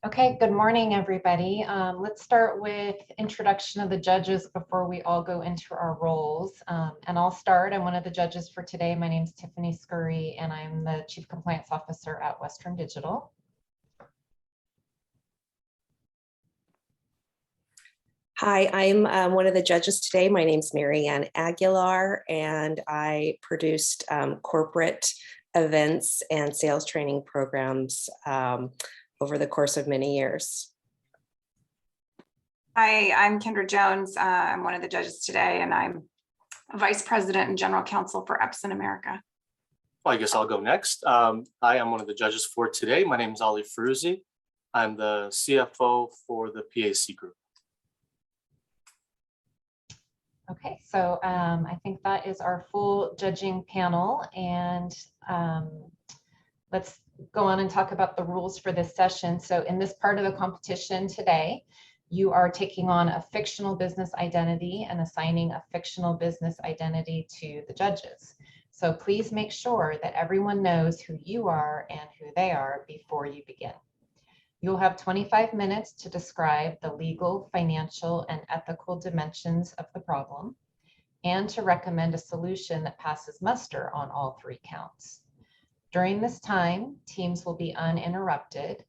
Okay, good morning, everybody. Let's start with introduction of the judges before we all go into our roles. And I'll start. I'm one of the judges for today. My name is Tiffany Scurry, and I'm the Chief Compliance Officer at Western Digital. Hi, I'm one of the judges today. My name's Maryanne Aguilar, and I produced corporate events and sales training programs over the course of many years. Hi, I'm Kendra Jones. I'm one of the judges today, and I'm Vice President and General Counsel for Epson America. Well, I guess I'll go next. Hi, I'm one of the judges for today. My name is Ali Feruzzi. I'm the CFO for the PAC Group. Okay, so I think that is our full judging panel, and let's go on and talk about the rules for this session. So in this part of the competition today, you are taking on a fictional business identity and assigning a fictional business identity to the judges. So please make sure that everyone knows who you are and who they are before you begin. You'll have 25 minutes to describe the legal, financial, and ethical dimensions of the problem, and to recommend a solution that passes muster on all three counts. During this time, teams will be uninterrupted.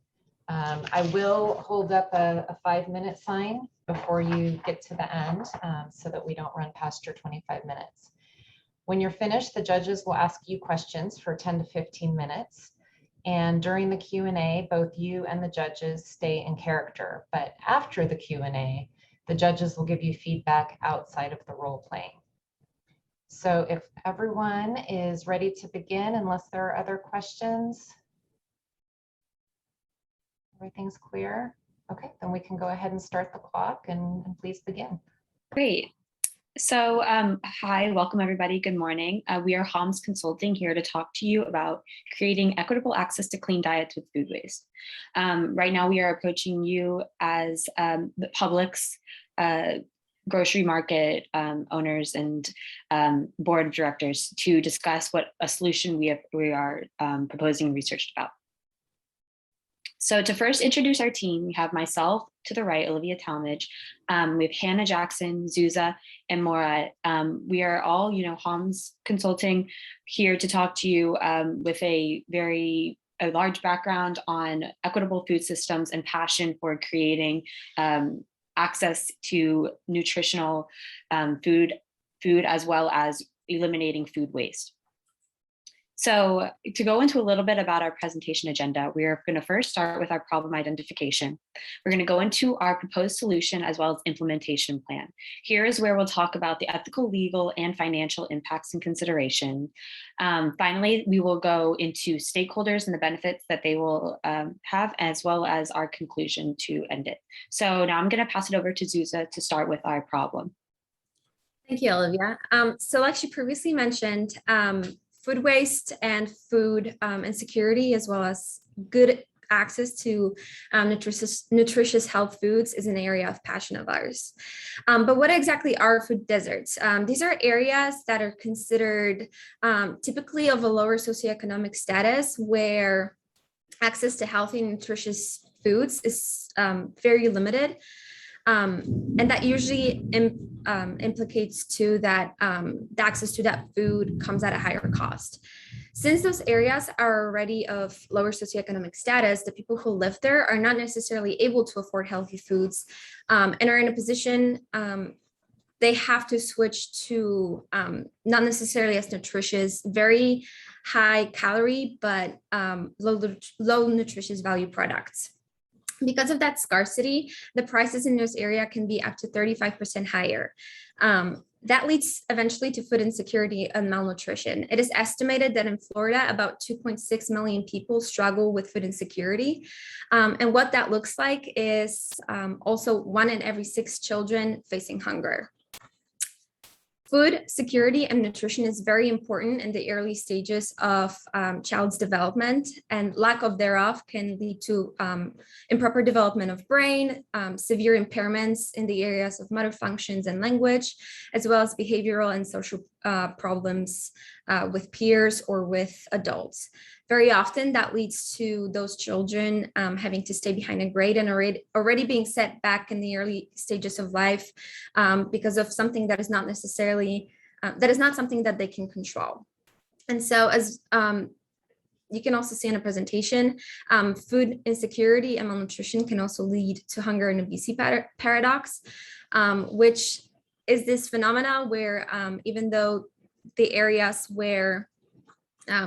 I will hold up a 5-minute sign before you get to the end so that we don't run past your 25 minutes. When you're finished, the judges will ask you questions for 10 to 15 minutes. And during the Q&A, both you and the judges stay in character. But after the Q&A, the judges will give you feedback outside of the role playing. So if everyone is ready to begin, unless there are other questions, everything's clear? Okay, then we can go ahead and start the clock and please begin. Great. So hi, welcome everybody. Good morning. We are HOMZ Consulting, here to talk to you about creating equitable access to clean diets with food waste. Right now we are approaching you as the public's grocery market owners and board of directors to discuss what a solution we are proposing and researched about. So to first introduce our team, we have myself to the right, Olivia Talmadge. We have Hannah Jackson, Zuza, and Maura. We are all, HOMZ Consulting, here to talk to you with a large background on equitable food systems and passion for creating access to nutritional food as well as eliminating food waste. So to go into a little bit about our presentation agenda, we're going to first start with our problem identification. We're going to go into our proposed solution as well as implementation plan. Here is where we'll talk about the ethical, legal, and financial impacts and consideration. Finally, we will go into stakeholders and the benefits that they will have, as well as our conclusion to end it. So now I'm going to pass it over to Zuza to start with our problem. Thank you, Olivia. So like she previously mentioned, food waste and food insecurity, as well as good access to nutritious health foods, is an area of passion of ours. But what exactly are food deserts? These are areas that are considered typically of a lower socioeconomic status, where access to healthy and nutritious foods is very limited. And that usually implicates too that the access to that food comes at a higher cost. Since those areas are already of lower socioeconomic status, the people who live there are not necessarily able to afford healthy foods and are in a position they have to switch to not necessarily as nutritious, very high calorie, but low nutritious value products. Because of that scarcity, the prices in this area can be up to 35% higher. That leads eventually to food insecurity and malnutrition. It is estimated that in Florida, about 2.6 million people struggle with food insecurity. And what that looks like is also 1 in every 6 children facing hunger. Food security and nutrition is very important in the early stages of child's development, and lack of thereof can lead to improper development of brain, severe impairments in the areas of motor functions and language, as well as behavioral and social problems with peers or with adults. Very often that leads to those children having to stay behind a grade and already being set back in the early stages of life because of something that is not necessarily, that is not something that they can control. And so as you can also see in a presentation, food insecurity and malnutrition can also lead to hunger and obesity paradox, which is this phenomena where even though the areas where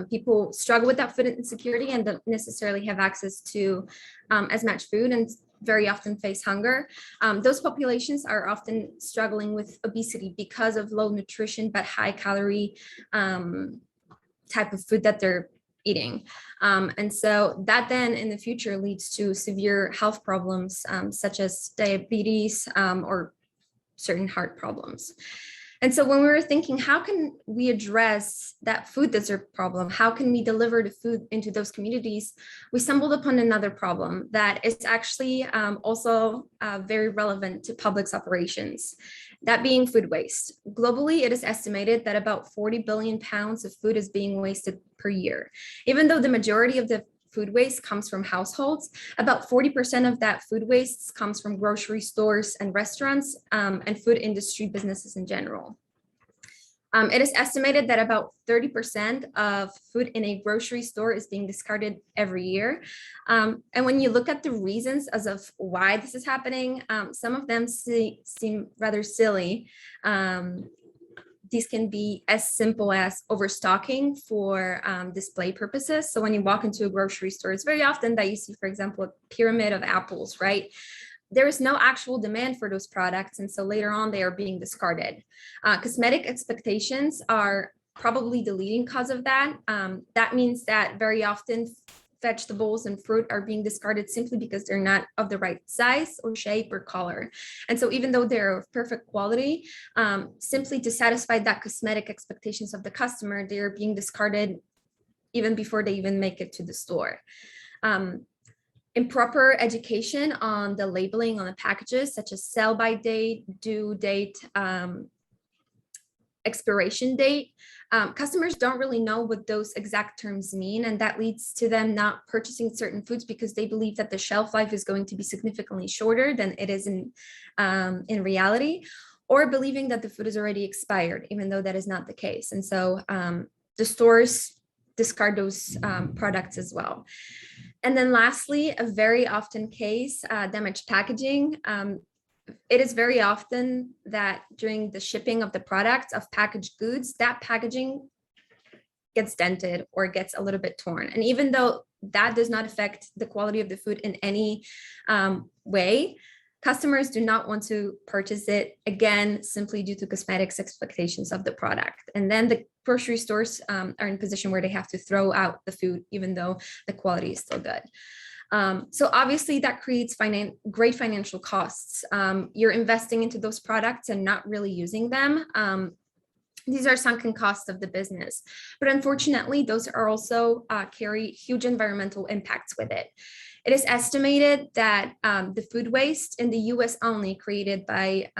people struggle with that food insecurity and don't necessarily have access to as much food and very often face hunger, those populations are often struggling with obesity because of low nutrition but high calorie type of food that they're eating. And so that then in the future leads to severe health problems such as diabetes or certain heart problems. And so when we were thinking, how can we address that food desert problem? How can we deliver the food into those communities? We stumbled upon another problem that is actually also very relevant to public's operations, that being food waste. Globally, it is estimated that about 40 billion pounds of food is being wasted per year. Even though the majority of the food waste comes from households, about 40% of that food waste comes from grocery stores and restaurants and food industry businesses in general. It is estimated that about 30% of food in a grocery store is being discarded every year. And when you look at the reasons as of why this is happening, some of them seem rather silly. These can be as simple as overstocking for display purposes. So when you walk into a grocery store, it's very often that you see, for example, a pyramid of apples, right? There is no actual demand for those products. And so later on, they are being discarded. Cosmetic expectations are probably the leading cause of that. That means that very often vegetables and fruit are being discarded simply because they're not of the right size or shape or color. And so even though they're of perfect quality, simply to satisfy that cosmetic expectations of the customer, they're being discarded even before they even make it to the store. Improper education on the labeling on the packages, such as sell-by date, due date, expiration date. Customers don't really know what those exact terms mean, and that leads to them not purchasing certain foods because they believe that the shelf life is going to be significantly shorter than it is in reality, or believing that the food is already expired, even though that is not the case. And so the stores discard those products as well. And then lastly, a very often case, damaged packaging. It is very often that during the shipping of the products of packaged goods, that packaging gets dented or gets a little bit torn. And even though that does not affect the quality of the food in any way, customers do not want to purchase it, again, simply due to cosmetics expectations of the product. And then the grocery stores are in a position where they have to throw out the food, even though the quality is still good. So obviously that creates great financial costs. You're investing into those products and not really using them. These are sunken costs of the business, but unfortunately, those are also carry huge environmental impacts with it. It is estimated that the food waste in the US only created by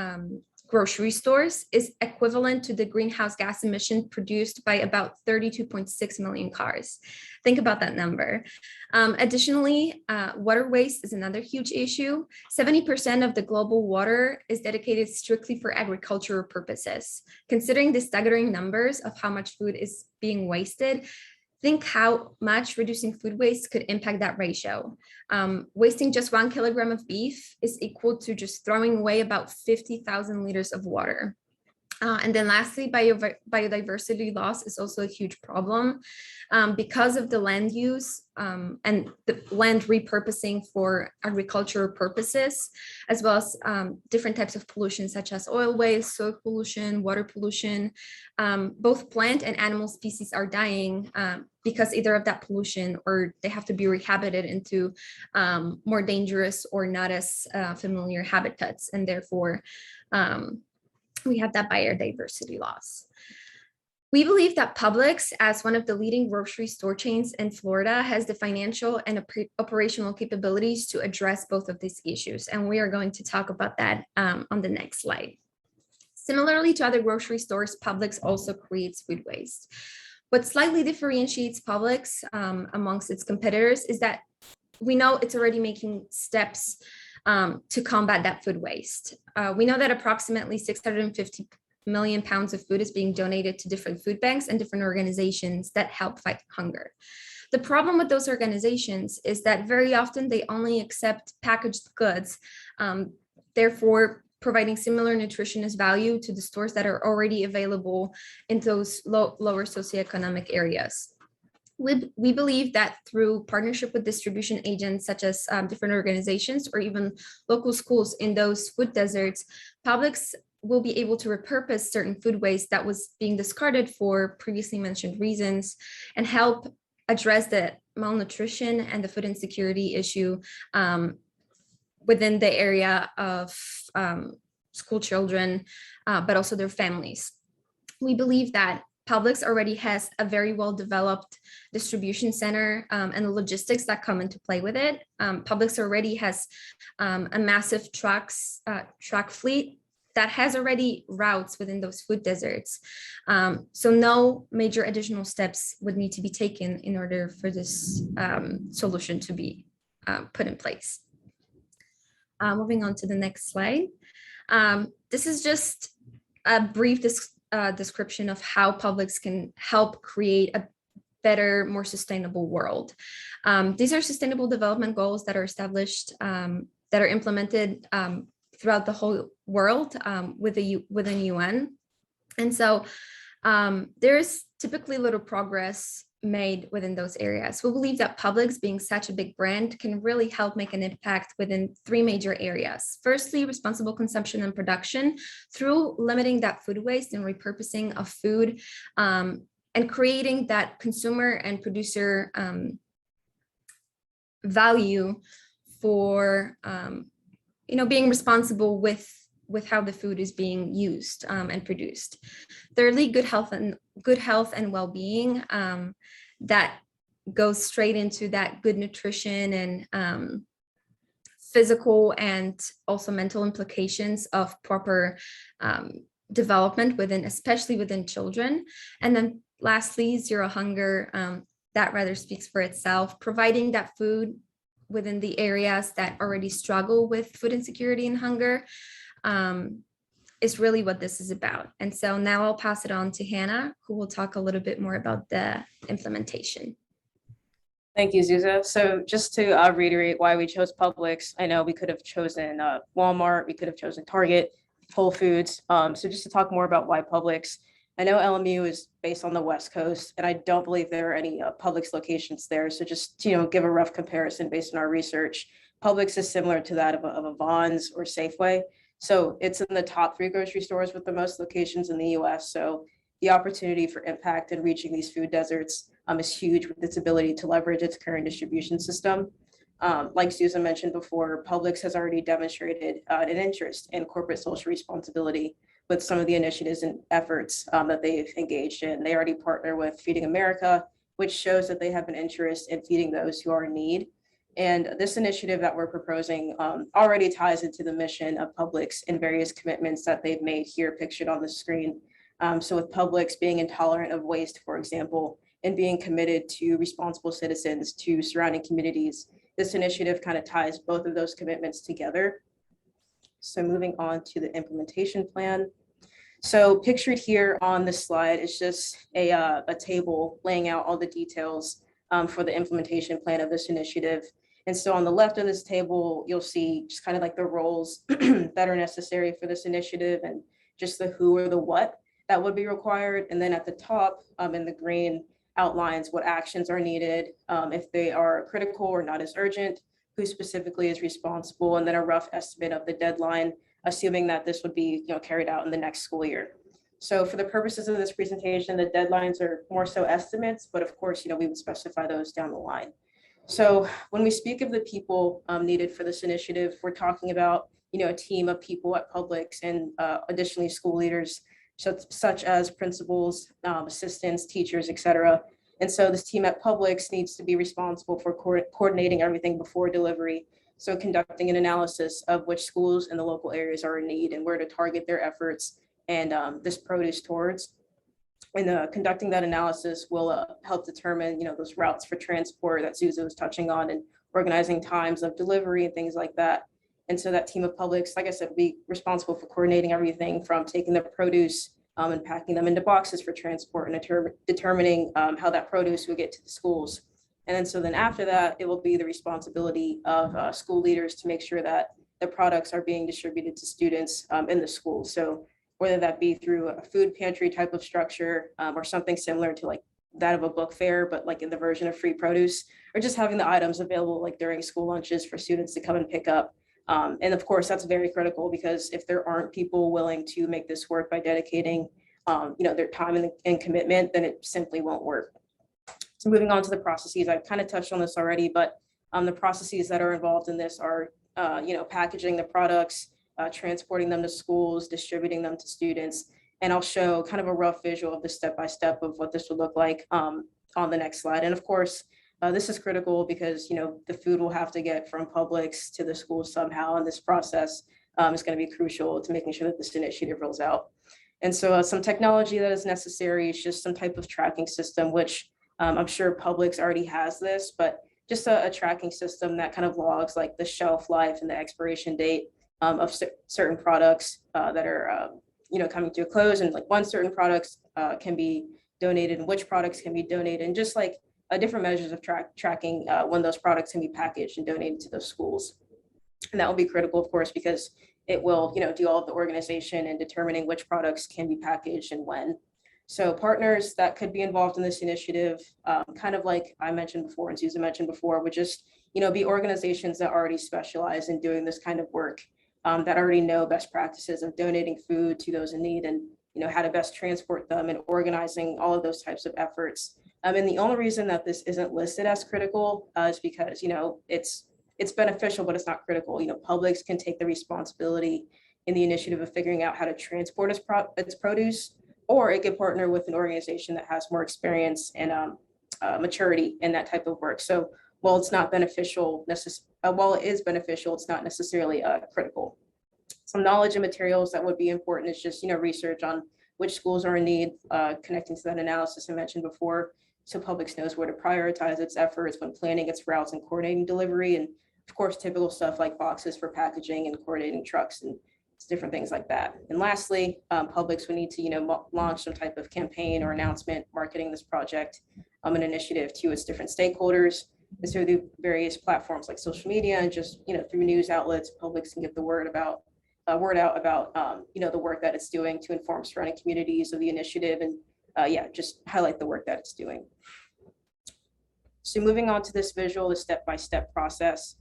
grocery stores is equivalent to the greenhouse gas emission produced by about 32.6 million cars. Think about that number. Additionally, water waste is another huge issue. 70% of the global water is dedicated strictly for agricultural purposes. Considering the staggering numbers of how much food is being wasted, think how much reducing food waste could impact that ratio. Wasting just 1 kilogram of beef is equal to just throwing away about 50,000 liters of water. And then lastly, biodiversity loss is also a huge problem because of the land use and the land repurposing for agricultural purposes, as well as different types of pollution, such as oil waste, soil pollution, water pollution. Both plant and animal species are dying because either of that pollution or they have to be rehabited into more dangerous or not as familiar habitats, and therefore we have that biodiversity loss. We believe that Publix, as one of the leading grocery store chains in Florida, has the financial and operational capabilities to address both of these issues. And we are going to talk about that on the next slide. Similarly to other grocery stores, Publix also creates food waste. What slightly differentiates Publix amongst its competitors is that we know it's already making steps to combat that food waste. We know that approximately 650 million pounds of food is being donated to different food banks and different organizations that help fight hunger. The problem with those organizations is that very often they only accept packaged goods, therefore providing similar nutritionist value to the stores that are already available in those lower socioeconomic areas. We believe that through partnership with distribution agents such as different organizations or even local schools in those food deserts, Publix will be able to repurpose certain food waste that was being discarded for previously mentioned reasons and help address the malnutrition and the food insecurity issue within the area of school children, but also their families. We believe that Publix already has a very well-developed distribution center and the logistics that come into play with it. Publix already has a massive truck fleet that has already routes within those food deserts. So no major additional steps would need to be taken in order for this solution to be put in place. Moving on to the next slide. This is just a brief description of how Publix can help create a better, more sustainable world. These are sustainable development goals that are established, that are implemented throughout the whole world within UN. And so there's typically little progress made within those areas. We believe that Publix, being such a big brand, can really help make an impact within three major areas. Firstly, responsible consumption and production through limiting that food waste and repurposing of food, and creating that consumer and producer value for being responsible with how the food is being used and produced. Thirdly, good health and well-being that goes straight into that good nutrition and physical and also mental implications of proper development especially within children. And then lastly, zero hunger, that rather speaks for itself, providing that food within the areas that already struggle with food insecurity and hunger is really what this is about. And so now I'll pass it on to Hannah, who will talk a little bit more about the implementation. Thank you, Zuza. So just to reiterate why we chose Publix, I know we could have chosen Walmart, we could have chosen Target, Whole Foods. So just to talk more about why Publix, I know LMU is based on the West Coast, and I don't believe there are any Publix locations there. So just to give a rough comparison based on our research, Publix is similar to that of a Vons or Safeway. So it's in the top 3 grocery stores with the most locations in the US. So the opportunity for impact in reaching these food deserts is huge with its ability to leverage its current distribution system. Like Susan mentioned before, Publix has already demonstrated an interest in corporate social responsibility with some of the initiatives and efforts that they've engaged in. They already partner with Feeding America, which shows that they have an interest in feeding those who are in need. And this initiative that we're proposing already ties into the mission of Publix and various commitments that they've made here pictured on the screen. So with Publix being intolerant of waste, for example, and being committed to responsible citizens to surrounding communities, this initiative kind of ties both of those commitments together. So moving on to the implementation plan. So pictured here on this slide is just a table laying out all the details for the implementation plan of this initiative. And so on the left of this table, you'll see just kind of like the roles that are necessary for this initiative and just the who or the what that would be required. And then at the top in the green outlines what actions are needed, if they are critical or not as urgent, who specifically is responsible, and then a rough estimate of the deadline, assuming that this would be carried out in the next school year. So for the purposes of this presentation, the deadlines are more so estimates, but of course, we would specify those down the line. So when we speak of the people needed for this initiative, we're talking about a team of people at Publix and additionally school leaders, such as principals, assistants, teachers, etc. And so this team at Publix needs to be responsible for coordinating everything before delivery. So conducting an analysis of which schools in the local areas are in need and where to target their efforts and this produce towards. And conducting that analysis will help determine, those routes for transport that Susan was touching on, and organizing times of delivery and things like that. And so that team of publics, like I said, will be responsible for coordinating everything from taking the produce and packing them into boxes for transport, and determining how that produce will get to the schools. And then after that, it will be the responsibility of school leaders to make sure that the products are being distributed to students in the schools. So whether that be through a food pantry type of structure or something similar to like that of a book fair, but like in the version of free produce, or just having the items available like during school lunches for students to come and pick up. And of course, that's very critical, because if there aren't people willing to make this work by dedicating their time and commitment, then it simply won't work. So moving on to the processes, I've kind of touched on this already, but the processes that are involved in this are packaging the products, transporting them to schools, distributing them to students. And I'll show kind of a rough visual of the step-by-step of what this would look like on the next slide. And of course, this is critical because, the food will have to get from Publix to the schools somehow. And this process is going to be crucial to making sure that this initiative rolls out. And so some technology that is necessary is just some type of tracking system, which I'm sure Publix already has this, but just a tracking system that kind of logs like the shelf life and the expiration date of certain products that are coming to a close, and like when certain products can be donated and which products can be donated, and just like different measures of tracking when those products can be packaged and donated to those schools. And that will be critical, of course, because it will do all of the organization and determining which products can be packaged and when. So partners that could be involved in this initiative, kind of like I mentioned before and Susan mentioned before, would just be organizations that already specialize in doing this kind of work, that already know best practices of donating food to those in need, and how to best transport them, and organizing all of those types of efforts. And the only reason that this isn't listed as critical is because it's beneficial, but it's not critical. Publix can take the responsibility in the initiative of figuring out how to transport its produce, or it could partner with an organization that has more experience and maturity in that type of work. So while it's not beneficial, while it is beneficial, it's not necessarily critical. Some knowledge and materials that would be important is just research on which schools are in need, connecting to that analysis I mentioned before, so Publix knows where to prioritize its efforts when planning its routes and coordinating delivery, and of course typical stuff like boxes for packaging and coordinating trucks and different things like that. And lastly, Publix would need to launch some type of campaign or announcement marketing this project, an initiative to its different stakeholders. And so through various platforms like social media, and just through news outlets, Publix can get the word out about the work that it's doing to inform surrounding communities of the initiative, and just highlight the work that it's doing. So moving on to this visual, the step-by-step process.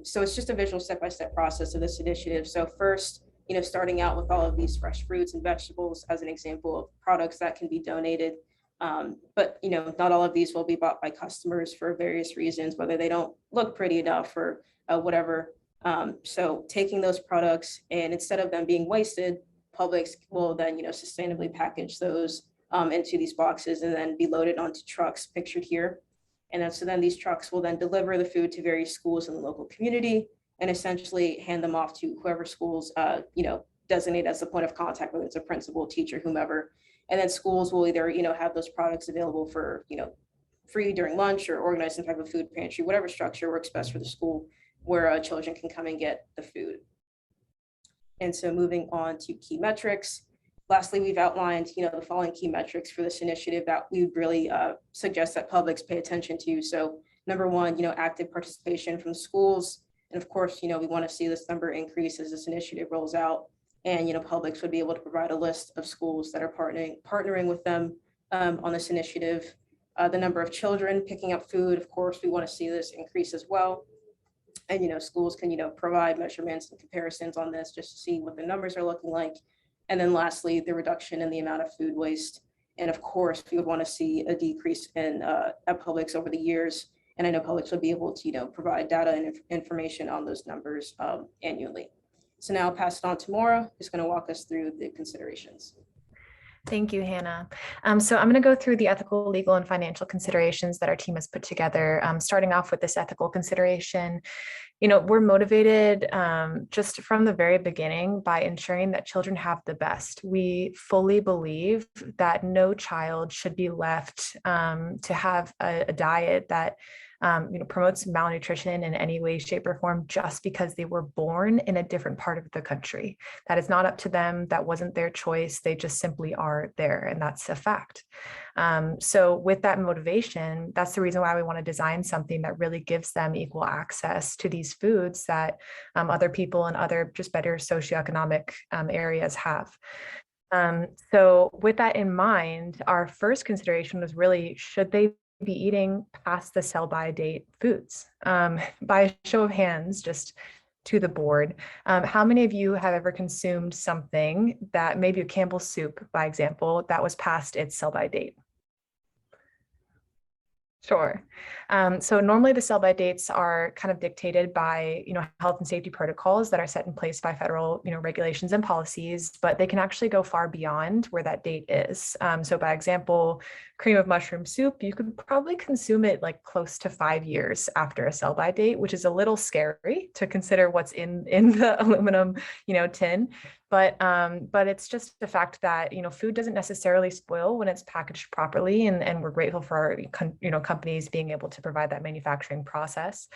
So it's just a visual step-by-step process of this initiative. So first, starting out with all of these fresh fruits and vegetables as an example of products that can be donated. But not all of these will be bought by customers for various reasons, whether they don't look pretty enough or whatever. So taking those products, and instead of them being wasted, Publix will then sustainably package those into these boxes and then be loaded onto trucks pictured here. And so then these trucks will then deliver the food to various schools in the local community, and essentially hand them off to whoever schools designate as the point of contact, whether it's a principal, teacher, whomever. And then schools will either have those products available for free during lunch, or organize some type of food pantry, whatever structure works best for the school, where children can come and get the food. And so moving on to key metrics. Lastly, we've outlined the following key metrics for this initiative that we would really suggest that Publix pay attention to. So number one, active participation from schools. And of course, we want to see this number increase as this initiative rolls out. And Publix would be able to provide a list of schools that are partnering with them on this initiative. The number of children picking up food, of course, we want to see this increase as well. And schools can provide measurements and comparisons on this just to see what the numbers are looking like. And then lastly, the reduction in the amount of food waste. And of course, we would want to see a decrease in at Publix over the years. And I know Publix would be able to provide data and information on those numbers annually. So now I'll pass it on to Maura, who's going to walk us through the considerations. Thank you, Hannah. So I'm going to go through the ethical, legal, and financial considerations that our team has put together, starting off with this ethical consideration. we're motivated just from the very beginning by ensuring that children have the best. We fully believe that no child should be left to have a diet that promotes malnutrition in any way, shape, or form just because they were born in a different part of the country. That is not up to them. That wasn't their choice. They just simply are there, and that's a fact. So with that motivation, that's the reason why we want to design something that really gives them equal access to these foods that other people in other just better socioeconomic areas have. So with that in mind, our first consideration was really, should they be eating past the sell-by date foods? By a show of hands, just to the board, how many of you have ever consumed something that, maybe a Campbell's soup, by example, that was past its sell-by date? Sure. So normally the sell-by dates are kind of dictated by, health and safety protocols that are set in place by federal, regulations and policies, but they can actually go far beyond where that date is. So by example, cream of mushroom soup, you could probably consume it like close to 5 years after a sell-by date, which is a little scary to consider what's in the aluminum, tin. But it's just the fact that, food doesn't necessarily spoil when it's packaged properly, and we're grateful for our, companies being able to provide that manufacturing process.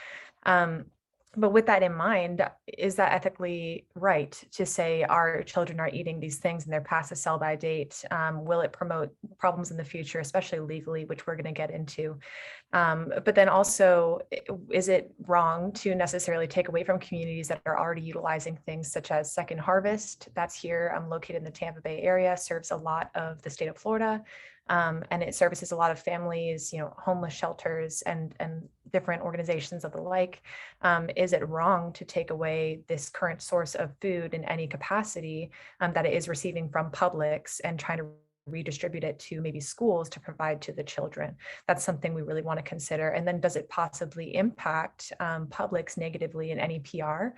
But with that in mind, is that ethically right to say our children are eating these things and they're past the sell-by date? Will it promote problems in the future, especially legally, which we're going to get into? But then also, is it wrong to necessarily take away from communities that are already utilizing things such as Second Harvest? That's here, located in the Tampa Bay area, serves a lot of the state of Florida. And it services a lot of families, homeless shelters and different organizations of the like. Is it wrong to take away this current source of food in any capacity that it is receiving from Publix and trying to redistribute it to maybe schools to provide to the children? That's something we really want to consider. And then does it possibly impact Publix negatively in any PR?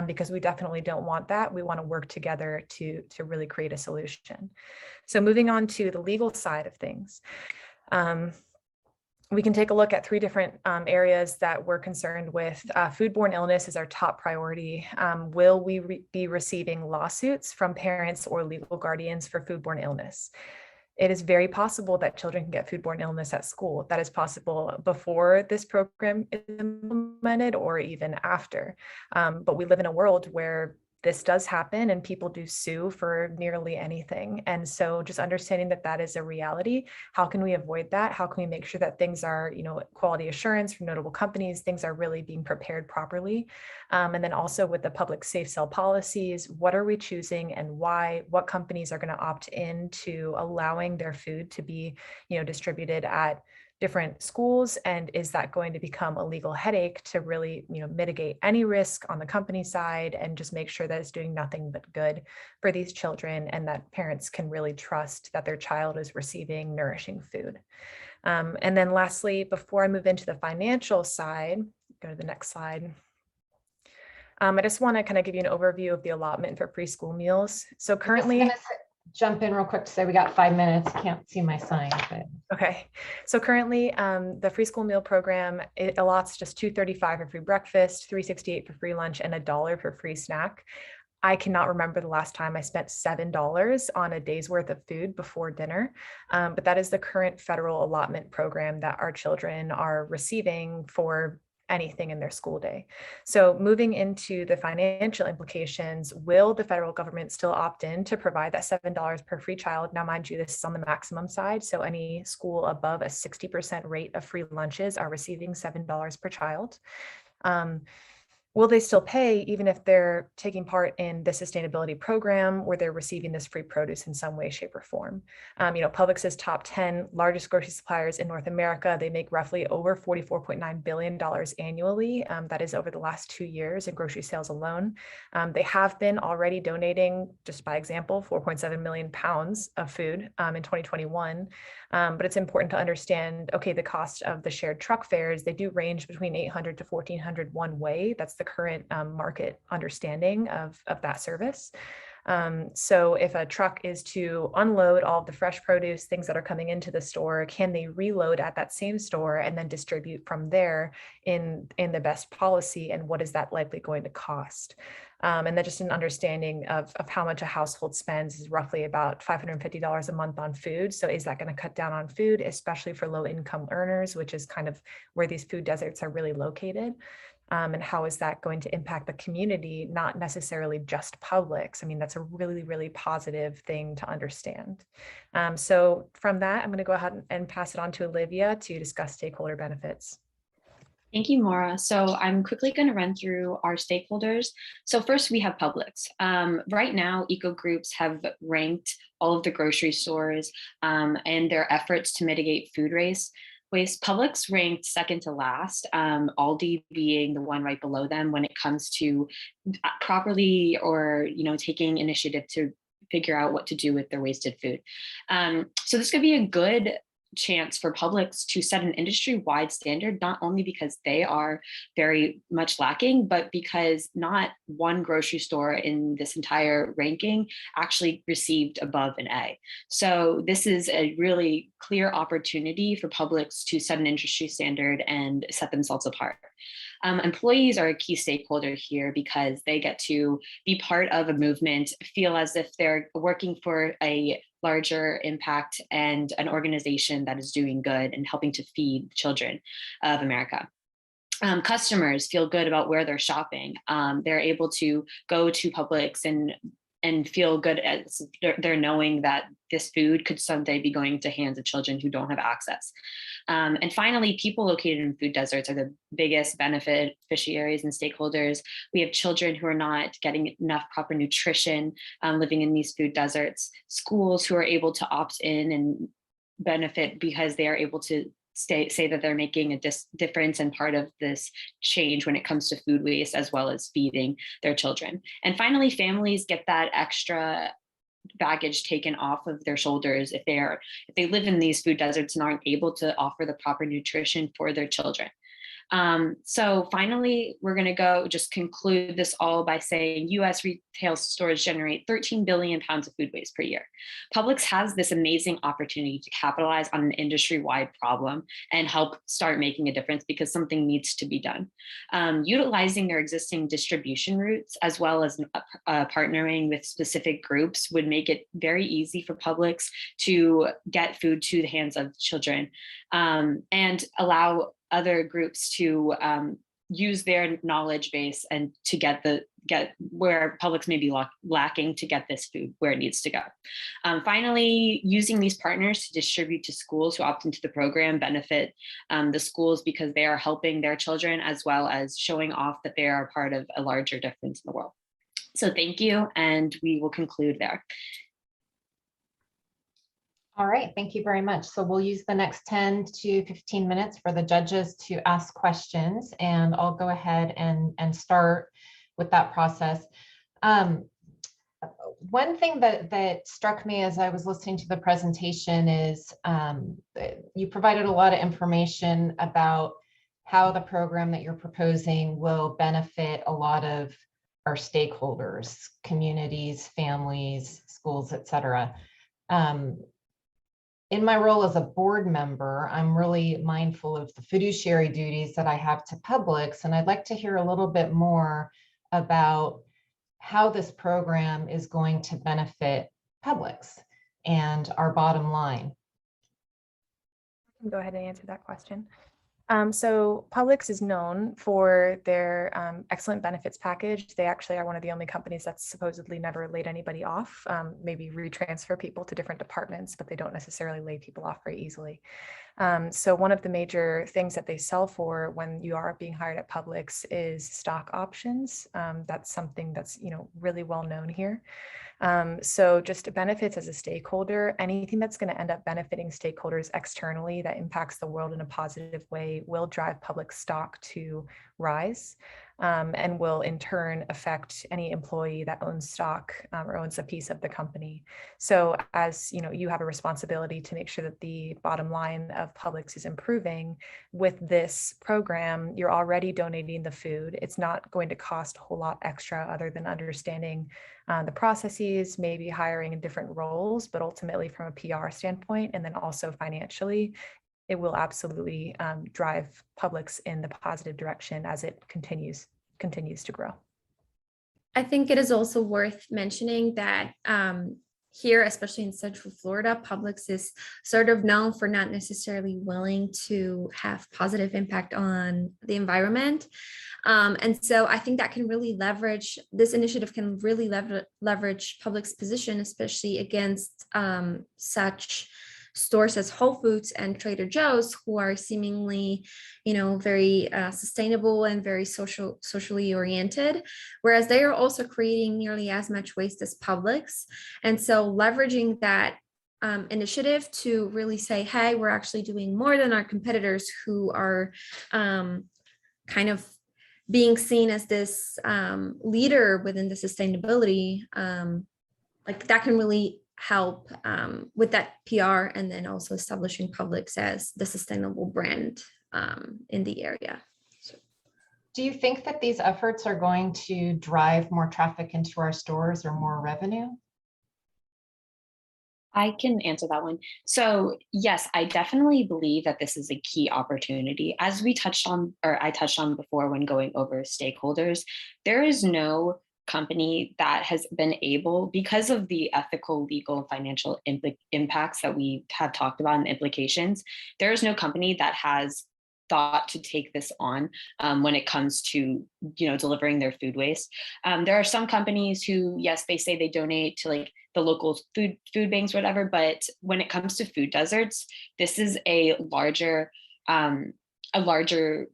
Because we definitely don't want that. We want to work together to really create a solution. So moving on to the legal side of things. We can take a look at 3 different areas that we're concerned with. Foodborne illness is our top priority. Will we be receiving lawsuits from parents or legal guardians for foodborne illness? It is very possible that children can get foodborne illness at school. That is possible before this program is implemented or even after. But we live in a world where this does happen and people do sue for nearly anything. And so just understanding that that is a reality, how can we avoid that? How can we make sure that things are, quality assurance from notable companies, things are really being prepared properly? And then also with the public safe sell policies, what are we choosing and why? What companies are going to opt in to allowing their food to be, distributed at different schools, and is that going to become a legal headache to really mitigate any risk on the company side and just make sure that it's doing nothing but good for these children and that parents can really trust that their child is receiving nourishing food. And then lastly, before I move into the financial side, go to the next slide. I just want to kind of give you an overview of the allotment for preschool meals. So currently, jump in real quick to say we got 5 minutes. Can't see my sign. But. Okay. So currently the free school meal program, it allots just $2.35 for free breakfast, $3.68 for free lunch, and $1 for free snack. I cannot remember the last time I spent $7 on a day's worth of food before dinner, but that is the current federal allotment program that our children are receiving for anything in their school day. So moving into the financial implications, will the federal government still opt in to provide that $7 per free child? Now, mind you, this is on the maximum side. So any school above a 60% rate of free lunches are receiving $7 per child. Will they still pay even if they're taking part in the sustainability program where they're receiving this free produce in some way, shape, or form? Publix's top 10 largest grocery suppliers in North America, they make roughly over $44.9 billion annually. That is over the last 2 years in grocery sales alone. They have been already donating, just by example, 4.7 million pounds of food in 2021. But it's important to understand, okay, the cost of the shared truck fares, they do range between $800 to $1,400 one way. That's the current market understanding of that service. So if a truck is to unload all of the fresh produce, things that are coming into the store, can they reload at that same store and then distribute from there in the best policy, and what is that likely going to cost? And then just an understanding of how much a household spends is roughly about $550 a month on food. So is that going to cut down on food, especially for low income earners, which is kind of where these food deserts are really located? And how is that going to impact the community, not necessarily just Publix? I mean, that's a really, really positive thing to understand. So from that, I'm going to go ahead and pass it on to Olivia to discuss stakeholder benefits. Thank you, Maura. So I'm quickly going to run through our stakeholders. So first we have Publix. Right now, eco groups have ranked all of the grocery stores and their efforts to mitigate food waste. Publix ranked second to last, Aldi being the one right below them when it comes to properly or taking initiative to figure out what to do with their wasted food. So this could be a good chance for Publix to set an industry-wide standard, not only because they are very much lacking, but because not one grocery store in this entire ranking actually received above an A. So this is a really clear opportunity for Publix to set an industry standard and set themselves apart. Employees are a key stakeholder here because they get to be part of a movement, feel as if they're working for a larger impact and an organization that is doing good and helping to feed children of America. Customers feel good about where they're shopping. They're able to go to Publix and feel good as they're knowing that this food could someday be going to hands of children who don't have access. And finally, people located in food deserts are the biggest beneficiaries and stakeholders. We have children who are not getting enough proper nutrition living in these food deserts, schools who are able to opt in and benefit because they are able to say that they're making a difference and part of this change when it comes to food waste as well as feeding their children. And finally, families get that extra baggage taken off of their shoulders if they live in these food deserts and aren't able to offer the proper nutrition for their children. So finally, we're going to just conclude this all by saying US retail stores generate 13 billion pounds of food waste per year. Publix has this amazing opportunity to capitalize on an industry-wide problem and help start making a difference because something needs to be done. Utilizing their existing distribution routes as well as partnering with specific groups would make it very easy for Publix to get food to the hands of children and allow other groups to use their knowledge base and to get where Publix may be lacking to get this food where it needs to go. Finally, using these partners to distribute to schools who opt into the program benefit the schools because they are helping their children as well as showing off that they are part of a larger difference in the world. So thank you, and we will conclude there. All right, thank you very much. So we'll use the next 10 to 15 minutes for the judges to ask questions, and I'll go ahead and start with that process. One thing that struck me as I was listening to the presentation is you provided a lot of information about how the program that you're proposing will benefit a lot of our stakeholders, communities, families, schools, et cetera. In my role as a board member, I'm really mindful of the fiduciary duties that I have to Publix, and I'd like to hear a little bit more about how this program is going to benefit Publix and our bottom line. I can go ahead and answer that question. So Publix is known for their excellent benefits package. They actually are one of the only companies that's supposedly never laid anybody off, maybe retransfer people to different departments, but they don't necessarily lay people off very easily. So one of the major things that they sell for when you are being hired at Publix is stock options. That's something that's really well known here. So just benefits as a stakeholder, anything that's going to end up benefiting stakeholders externally that impacts the world in a positive way will drive Publix stock to rise. and will in turn affect any employee that owns stock or owns a piece of the company. So as you have a responsibility to make sure that the bottom line of Publix is improving. With this program, you're already donating the food. It's not going to cost a whole lot extra other than understanding the processes, maybe hiring in different roles, but ultimately from a PR standpoint, and then also financially, it will absolutely drive Publix in the positive direction as it continues to grow. I think it is also worth mentioning that here, especially in Central Florida, Publix is sort of known for not necessarily willing to have positive impact on the environment. And so I think that can really leverage, this initiative can really leverage Publix's position, especially against such stores as Whole Foods and Trader Joe's, who are seemingly, very sustainable and very socially oriented, whereas they are also creating nearly as much waste as Publix. And so leveraging that initiative to really say, hey, we're actually doing more than our competitors who are kind of being seen as this leader within the sustainability, like that can really help with that PR, and then also establishing Publix as the sustainable brand in the area. So. Do you think that these efforts are going to drive more traffic into our stores or more revenue? I can answer that one. So yes, I definitely believe that this is a key opportunity. As we touched on, or I touched on before when going over stakeholders, there is no company that has been able, because of the ethical, legal, and financial impacts that we have talked about and implications, there is no company that has thought to take this on when it comes to delivering their food waste. There are some companies who, yes, they say they donate to like the local food banks, whatever, but when it comes to food deserts, this is a larger,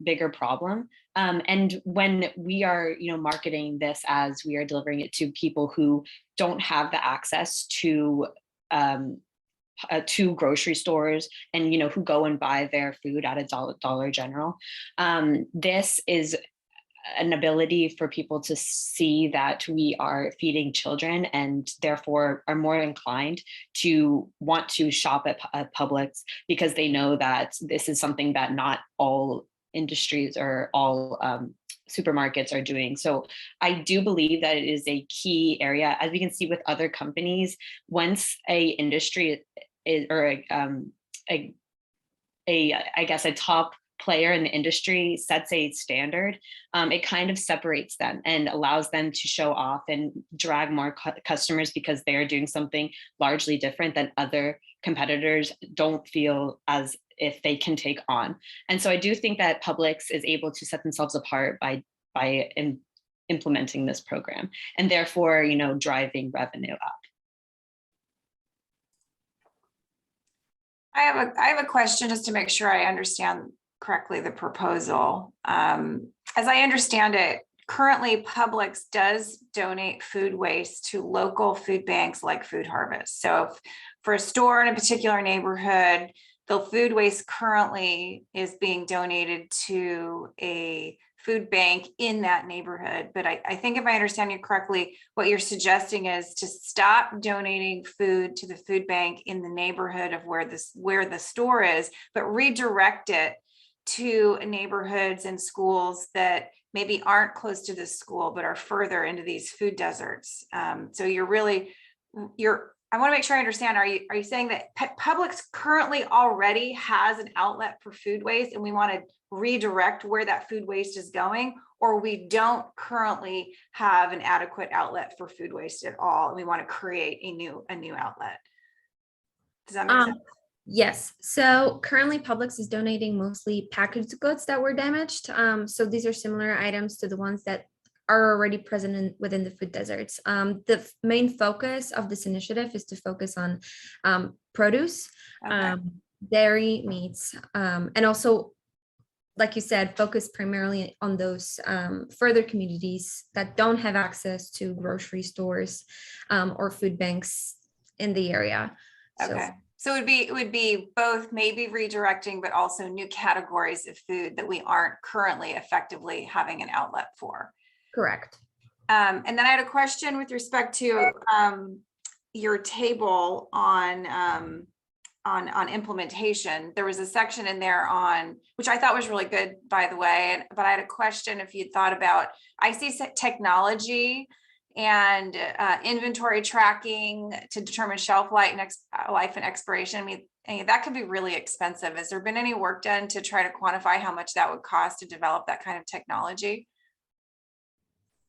bigger problem. And when we are, marketing this as we are delivering it to people who don't have the access to grocery stores and, who go and buy their food at a Dollar General, this is an ability for people to see that we are feeding children and therefore are more inclined to want to shop at Publix because they know that this is something that not all industries or all supermarkets are doing. So I do believe that it is a key area, as we can see with other companies. Once a industry is, or I guess a top player in the industry sets a standard, it kind of separates them and allows them to show off and drag more customers because they are doing something largely different than other competitors don't feel as if they can take on. And so I do think that Publix is able to set themselves apart by implementing this program and therefore, driving revenue up. I have a question just to make sure I understand correctly the proposal. As I understand it, currently Publix does donate food waste to local food banks like Food Harvest. So if for a store in a particular neighborhood, the food waste currently is being donated to a food bank in that neighborhood. But I think if I understand you correctly, what you're suggesting is to stop donating food to the food bank in the neighborhood of where the store is, but redirect it to neighborhoods and schools that maybe aren't close to this school, but are further into these food deserts. So I want to make sure I understand. Are you saying that Publix currently already has an outlet for food waste and we want to redirect where that food waste is going, or we don't currently have an adequate outlet for food waste at all and we want to create a new outlet? Does that make sense? Yes. So currently Publix is donating mostly packaged goods that were damaged. So these are similar items to the ones that are already present within the food deserts. The main focus of this initiative is to focus on produce, Okay. dairy, meats, and also, like you said, focus primarily on those further communities that don't have access to grocery stores or food banks in the area. Okay. So it would be both maybe redirecting, but also new categories of food that we aren't currently effectively having an outlet for. Correct. And then I had a question with respect to your table on implementation. There was a section in there on, which I thought was really good, by the way, but I had a question if you'd thought about, I see technology and inventory tracking to determine shelf life and expiration. I mean, that could be really expensive. Has there been any work done to try to quantify how much that would cost to develop that kind of technology?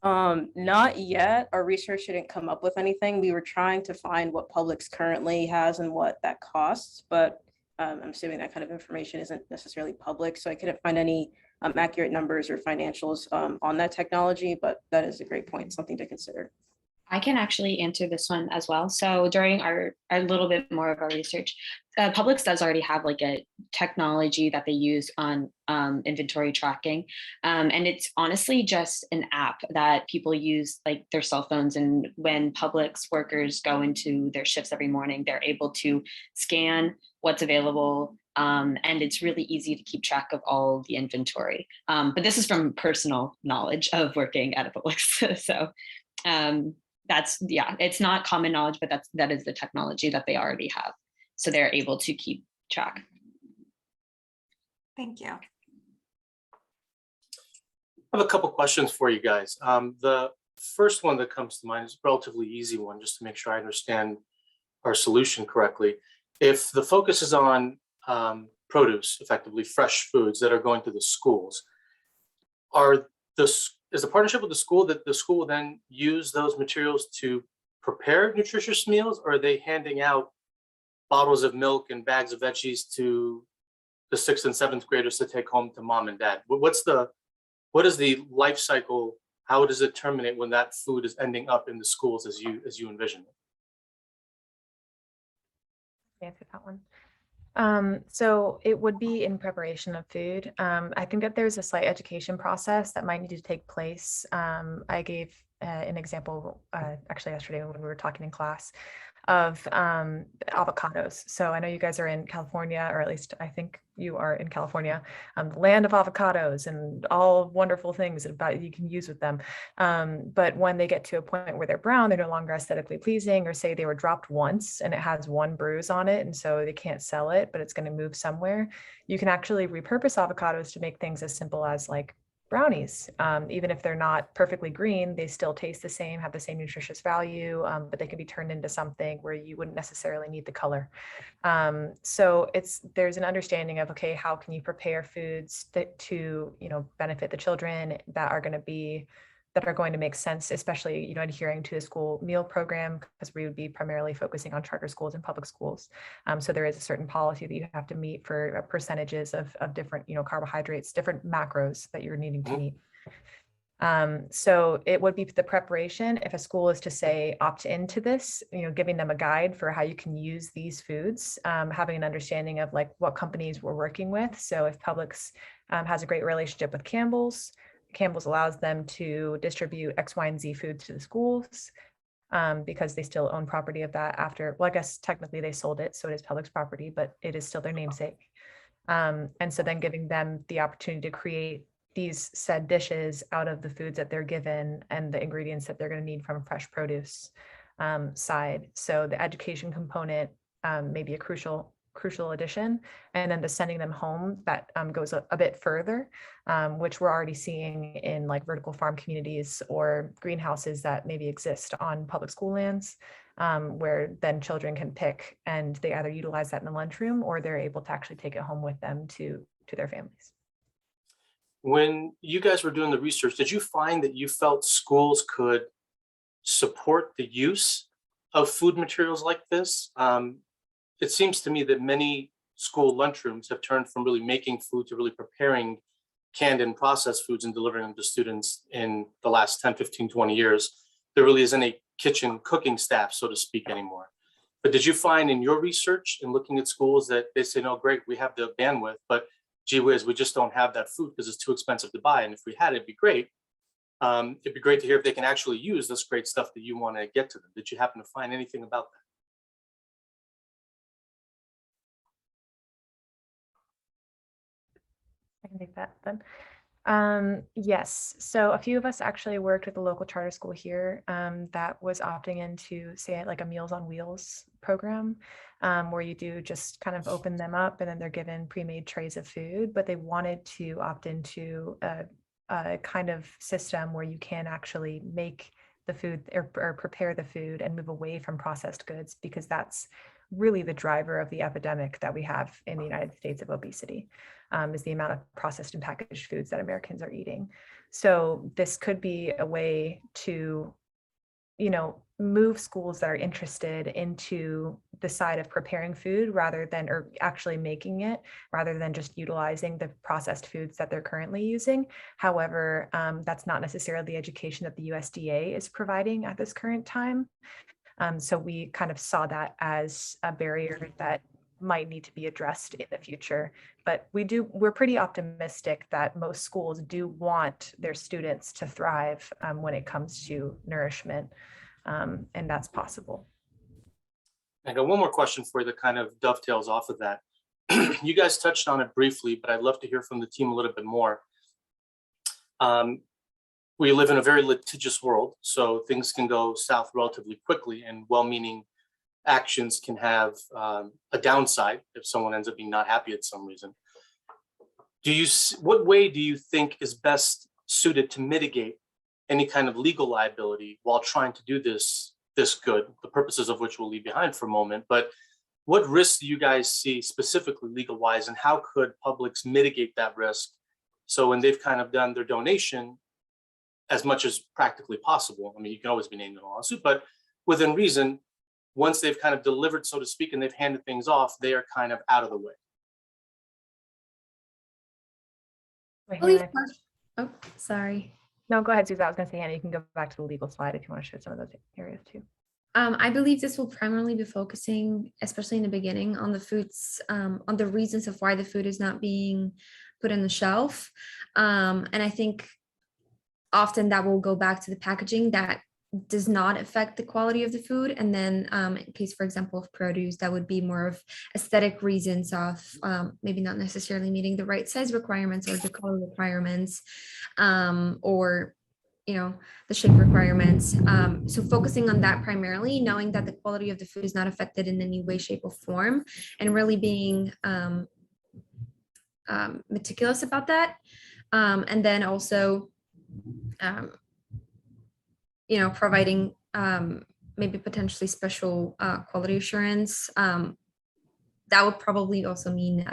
Not yet. Our research didn't come up with anything. We were trying to find what Publix currently has and what that costs, but I'm assuming that kind of information isn't necessarily public, so I couldn't find any accurate numbers or financials on that technology, but that is a great point, something to consider. I can actually answer this one as well. So during our little bit more of our research, Publix does already have like a technology that they use on inventory tracking. And it's honestly just an app that people use like their cell phones. And when Publix workers go into their shifts every morning, they're able to scan what's available. And it's really easy to keep track of all the inventory. But this is from personal knowledge of working at a Publix. So it's not common knowledge, but that is the technology that they already have. So they're able to keep track. Thank you. I have a couple questions for you guys. The first one that comes to mind is a relatively easy one, just to make sure I understand our solution correctly. If the focus is on produce, effectively fresh foods that are going to the schools, is the partnership with the school that the school will then use those materials to prepare nutritious meals, or are they handing out bottles of milk and bags of veggies to the 6th and 7th graders to take home to mom and dad? What is the life cycle? How does it terminate when that food is ending up in the schools as you envision it? Answer that one. So it would be in preparation of food. I think that there's a slight education process that might need to take place. I gave an example actually yesterday when we were talking in class of avocados. So I know you guys are in California, or at least I think you are in California, the land of avocados and all wonderful things about you can use with them. But when they get to a point where they're brown, they're no longer aesthetically pleasing, or say they were dropped once and it has one bruise on it, and so they can't sell it, but it's going to move somewhere. You can actually repurpose avocados to make things as simple as like brownies. Even if they're not perfectly green, they still taste the same, have the same nutritious value, but they can be turned into something where you wouldn't necessarily need the color. So there's an understanding of, okay, how can you prepare foods to benefit the children that are going to make sense, especially adhering to the school meal program, because we would be primarily focusing on charter schools and public schools. So there is a certain policy that you have to meet for percentages of different carbohydrates, different macros that you're needing to meet. So it would be the preparation. If a school is to say opt into this, giving them a guide for how you can use these foods, having an understanding of like what companies we're working with. So if Publix has a great relationship with Campbell's allows them to distribute X, Y, and Z foods to the schools because they still own property of that after, well, I guess technically they sold it, so it is Publix property, but it is still their namesake. And so then giving them the opportunity to create these said dishes out of the foods that they're given and the ingredients that they're going to need from a fresh produce side. So the education component may be a crucial addition, and then the sending them home that goes a bit further, which we're already seeing in like vertical farm communities or greenhouses that maybe exist on public school lands, where then children can pick and they either utilize that in the lunchroom or they're able to actually take it home with them to their families. When you guys were doing the research, did you find that you felt schools could support the use of food materials like this? It seems to me that many school lunchrooms have turned from really making food to really preparing canned and processed foods and delivering them to students in the last 10, 15, 20 years. There really isn't a kitchen cooking staff, so to speak, anymore. But did you find in your research and looking at schools that they say, no, great, we have the bandwidth, but gee whiz, we just don't have that food because it's too expensive to buy. And if we had it, it'd be great. It'd be great to hear if they can actually use this great stuff that you want to get to them. Did you happen to find anything about that? can take that then. Yes, so a few of us actually worked with a local charter school here that was opting into, say, like a Meals on Wheels program, where you do just kind of open them up and then they're given pre-made trays of food, but they wanted to opt into a kind of system where you can actually make the food or prepare the food and move away from processed goods, because that's really the driver of the epidemic that we have in the United States of obesity, is the amount of processed and packaged foods that Americans are eating. So this could be a way to, move schools that are interested into the side of preparing food rather than, or actually making it, rather than just utilizing the processed foods that they're currently using. However, that's not necessarily the education that the USDA is providing at this current time. So we kind of saw that as a barrier that might need to be addressed in the future. But we're pretty optimistic that most schools do want their students to thrive when it comes to nourishment, and that's possible. I got one more question for you that kind of dovetails off of that. You guys touched on it briefly, but I'd love to hear from the team a little bit more. We live in a very litigious world, so things can go south relatively quickly, and well-meaning actions can have a downside if someone ends up being not happy at some reason. What way do you think is best suited to mitigate any kind of legal liability while trying to do this good, the purposes of which we'll leave behind for a moment? But what risks do you guys see specifically legal-wise, and how could Publix mitigate that risk so when they've kind of done their donation, as much as practically possible, I mean, you can always be named in a lawsuit, but within reason, once they've kind of delivered, so to speak, and they've handed things off, they are kind of out of the way? Oh, sorry. No, go ahead, Susan. I was going to say, Hannah, you can go back to the legal slide if you want to show some of those areas too. I believe this will primarily be focusing, especially in the beginning, on the foods, on the reasons of why the food is not being put on the shelf. And I think often that will go back to the packaging that does not affect the quality of the food. And then in case, for example, of produce, that would be more of aesthetic reasons of maybe not necessarily meeting the right size requirements or the color requirements, or the shape requirements. So focusing on that primarily, knowing that the quality of the food is not affected in any way, shape, or form, and really being meticulous about that. And then also, providing maybe potentially special quality assurance. That would probably also mean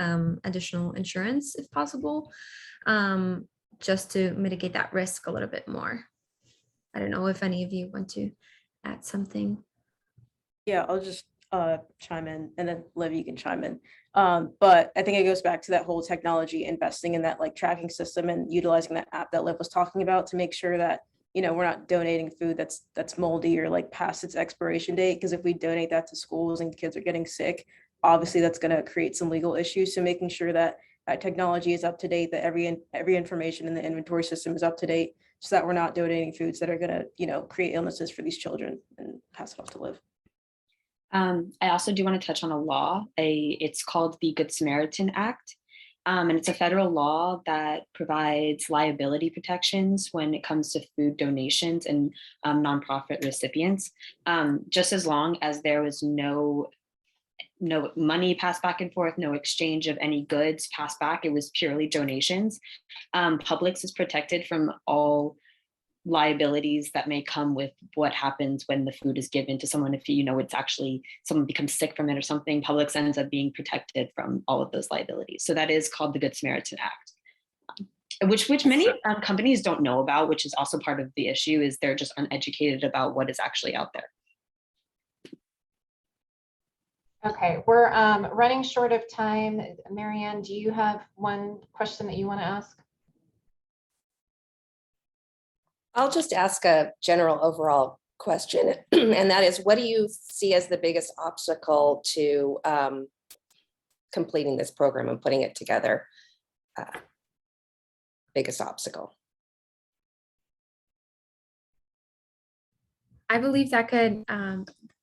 additional insurance if possible, just to mitigate that risk a little bit more. I don't know if any of you want to add something. Yeah, I'll just chime in, and then Liv, you can chime in. But I think it goes back to that whole technology, investing in that like tracking system and utilizing that app that Liv was talking about to make sure that, we're not donating food that's moldy or like past its expiration date. Because if we donate that to schools and kids are getting sick, obviously that's going to create some legal issues. So making sure that technology is up to date, that every information in the inventory system is up to date, so that we're not donating foods that are going to, create illnesses for these children. And pass it off to Liv. I also do want to touch on a law. It's called the Good Samaritan Act. And it's a federal law that provides liability protections when it comes to food donations and nonprofit recipients, just as long as there was no money passed back and forth, no exchange of any goods passed back. It was purely donations. Publix is protected from all liabilities that may come with what happens when the food is given to someone. If it's actually someone becomes sick from it or something, Publix ends up being protected from all of those liabilities. So that is called the Good Samaritan Act, which many companies don't know about, which is also part of the issue, is they're just uneducated about what is actually out there. Okay, we're running short of time. Marianne, do you have one question that you want to ask? I'll just ask a general overall question, and that is, what do you see as the biggest obstacle to completing this program and putting it together? Biggest obstacle? I believe that could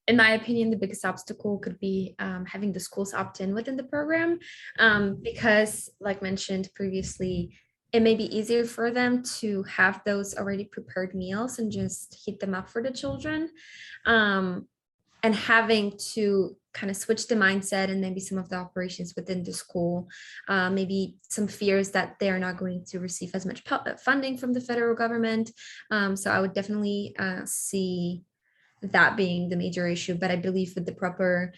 in my opinion, the biggest obstacle could be having the schools opt in within the program, because, like mentioned previously, it may be easier for them to have those already prepared meals and just heat them up for the children. And having to kind of switch the mindset and maybe some of the operations within the school, maybe some fears that they're not going to receive as much funding from the federal government. So I would definitely see that being the major issue. But I believe with the proper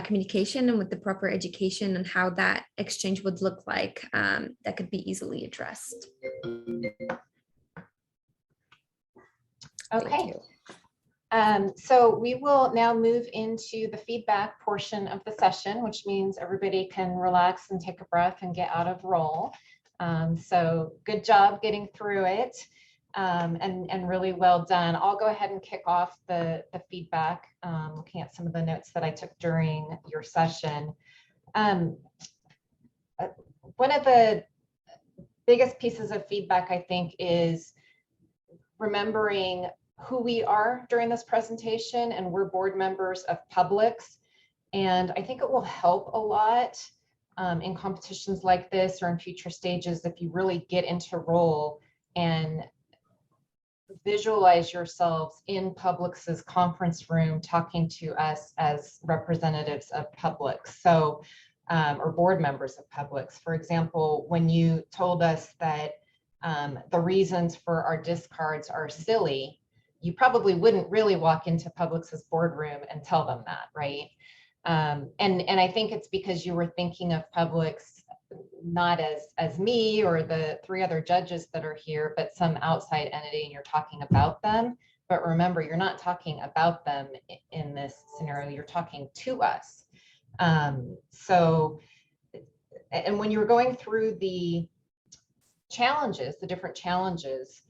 communication and with the proper education and how that exchange would look like, that could be easily addressed. Okay. So we will now move into the feedback portion of the session, which means everybody can relax and take a breath and get out of roll. So good job getting through it, and really well done. I'll go ahead and kick off the feedback, looking at some of the notes that I took during your session. One of the biggest pieces of feedback, I think, is remembering who we are during this presentation, and we're board members of Publix. And I think it will help a lot in competitions like this or in future stages if you really get into role and visualize yourselves in Publix's conference room talking to us as representatives of Publix, so or board members of Publix. For example, when you told us that the reasons for our discards are silly, you probably wouldn't really walk into Publix's boardroom and tell them that, right? And I think it's because you were thinking of Publix not as me or the three other judges that are here, but some outside entity, and you're talking about them. But remember, you're not talking about them in this scenario, you're talking to us. So, and when you were going through the challenges, the different challenges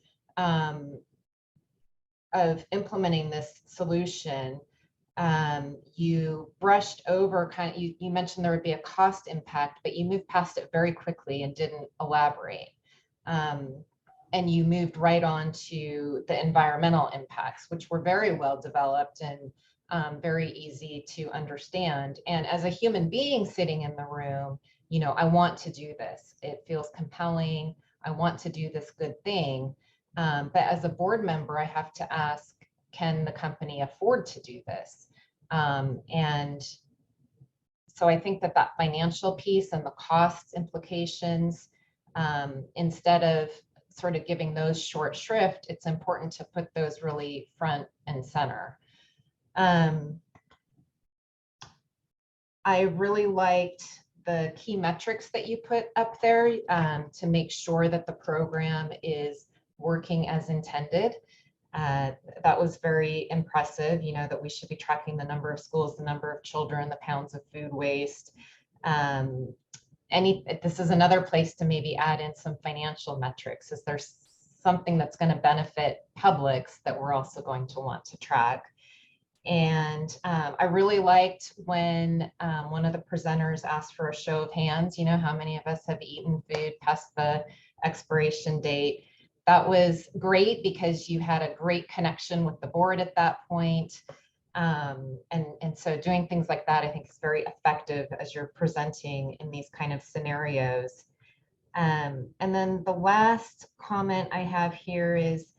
of implementing this solution, you brushed over you mentioned there would be a cost impact, but you moved past it very quickly and didn't elaborate. And you moved right on to the environmental impacts, which were very well developed and very easy to understand. And as a human being sitting in the room, you know, I want to do this. It feels compelling. I want to do this good thing. But as a board member, I have to ask, can the company afford to do this? And so I think that financial piece and the cost implications, instead of sort of giving those short shrift, it's important to put those really front and center. I really liked the key metrics that you put up there to make sure that the program is working as intended. That was very impressive, you know, that we should be tracking the number of schools, the number of children, the pounds of food waste. This is another place to maybe add in some financial metrics. Is there something that's going to benefit Publix that we're also going to want to track? And I really liked when one of the presenters asked for a show of hands, you know, how many of us have eaten food past the expiration date. That was great because you had a great connection with the board at that point. And so doing things like that, I think, is very effective as you're presenting in these kind of scenarios. And then the last comment I have here is,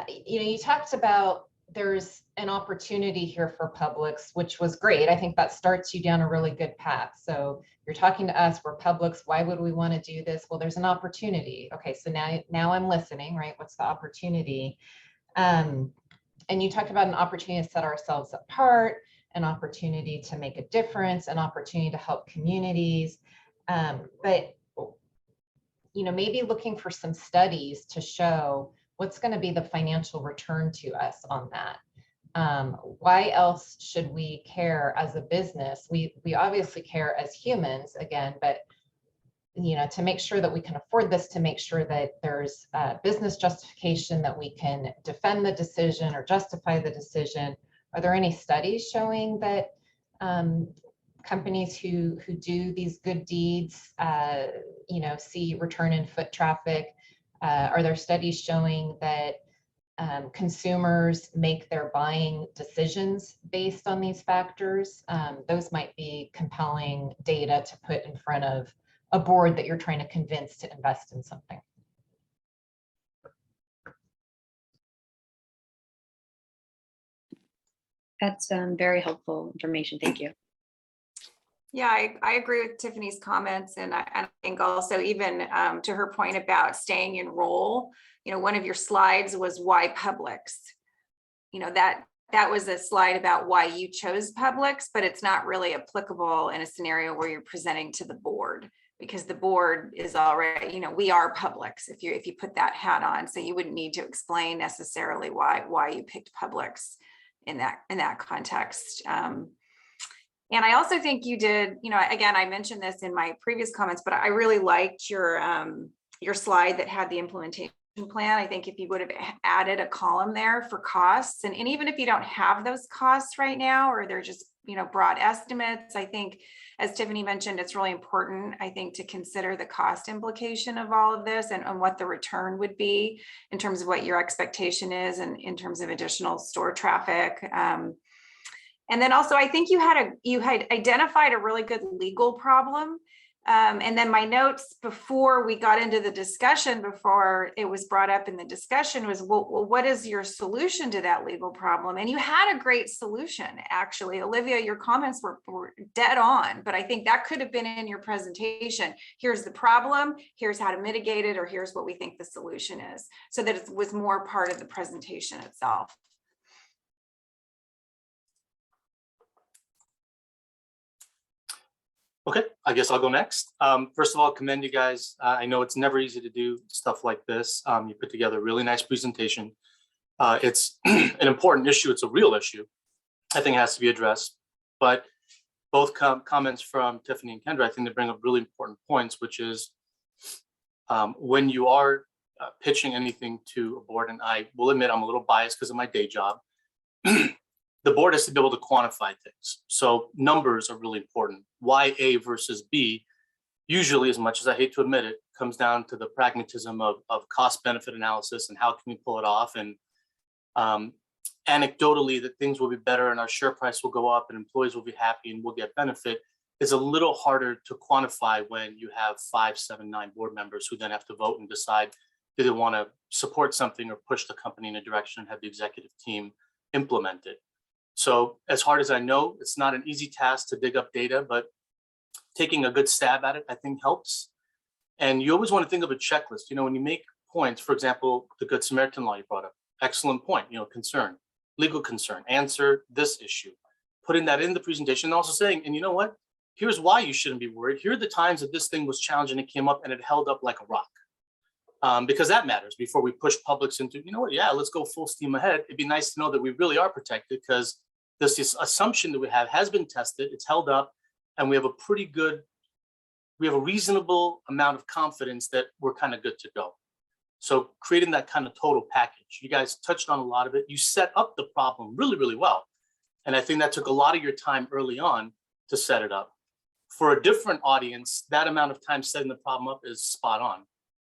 you know, you talked about there's an opportunity here for Publix, which was great. I think that starts you down a really good path. So you're talking to us, we're Publix, why would we want to do this? Well, there's an opportunity. Okay, so now I'm listening, right? What's the opportunity? And you talked about an opportunity to set ourselves apart, an opportunity to make a difference, an opportunity to help communities. But, you know, maybe looking for some studies to show what's going to be the financial return to us on that. Why else should we care as a business? We obviously care as humans, again, but, you know, to make sure that we can afford this, to make sure that there's business justification, that we can defend the decision or justify the decision. Are there any studies showing that companies who do these good deeds, you know, see return in foot traffic? Are there studies showing that consumers make their buying decisions based on these factors, those might be compelling data to put in front of a board that you're trying to convince to invest in something. That's very helpful information. Thank you. Yeah, I agree with Tiffany's comments, and I think also even to her point about staying in role, one of your slides was why Publix. That was a slide about why you chose Publix, but it's not really applicable in a scenario where you're presenting to the board, because the board is already, we are Publix if you put that hat on, so you wouldn't need to explain necessarily why you picked Publix in that context. And I also think you did, again, I mentioned this in my previous comments, but I really liked your slide that had the implementation plan. I think if you would have added a column there for costs, and even if you don't have those costs right now, or they're just, broad estimates, I think, as Tiffany mentioned, it's really important, I think, to consider the cost implication of all of this and what the return would be in terms of what your expectation is and in terms of additional store traffic. And then also, I think you had identified a really good legal problem. And then my notes before we got into the discussion, before it was brought up in the discussion, was, well, what is your solution to that legal problem? And you had a great solution, actually. Olivia, your comments were dead on, but I think that could have been in your presentation. Here's the problem, here's how to mitigate it, or here's what we think the solution is, so that it was more part of the presentation itself. Okay, I guess I'll go next. First of all, commend you guys. I know it's never easy to do stuff like this. You put together a really nice presentation. It's an important issue. It's a real issue. I think it has to be addressed. But both comments from Tiffany and Kendra, I think they bring up really important points, which is when you are pitching anything to a board, and I will admit I'm a little biased because of my day job, the board has to be able to quantify things. So numbers are really important. Why A versus B, usually, as much as I hate to admit it, comes down to the pragmatism of cost benefit analysis and how can we pull it off. And anecdotally, that things will be better and our share price will go up and employees will be happy and we'll get benefit is a little harder to quantify when you have 5, 7, 9 board members who then have to vote and decide do they want to support something or push the company in a direction and have the executive team implement it. So as hard as I know, it's not an easy task to dig up data, but taking a good stab at it, I think helps. And you always want to think of a checklist. When you make points, for example, the Good Samaritan law you brought up, excellent point, concern, legal concern, answer this issue, putting that in the presentation and also saying, and you know what, here's why you shouldn't be worried. Here are the times that this thing was challenged and it came up and it held up like a rock. Because that matters before we push Publix into, yeah, let's go full steam ahead. It'd be nice to know that we really are protected because this assumption that we have has been tested, it's held up, and we have a reasonable amount of confidence that we're kind of good to go. So creating that kind of total package, you guys touched on a lot of it. You set up the problem really, really well. And I think that took a lot of your time early on to set it up. For a different audience, that amount of time setting the problem up is spot on.